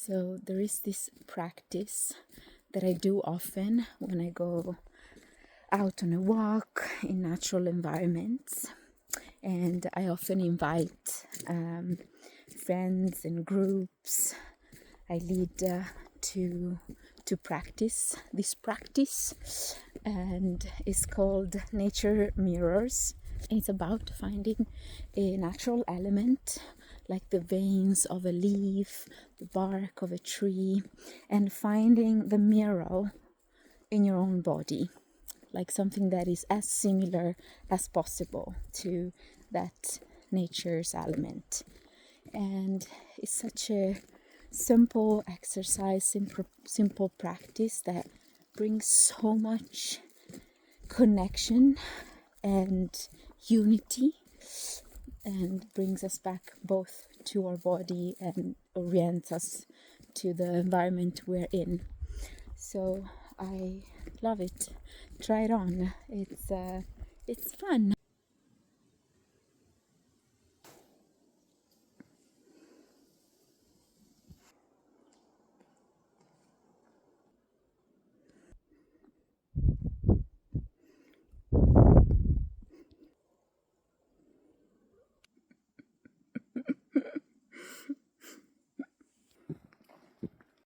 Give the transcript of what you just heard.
So there is this practice that I do often when I go out on a walk in natural environments, and I often invite friends and groups I lead to practice this practice, and it's called nature mirrors. It's about finding a natural element like the veins of a leaf, the bark of a tree, and finding the mirror in your own body, like something that is as similar as possible to that nature's element. And it's such a simple exercise, simple practice that brings so much connection and unity, and brings us back both to our body and orients us to the environment we're in. So I love it. Try it on. It's fun.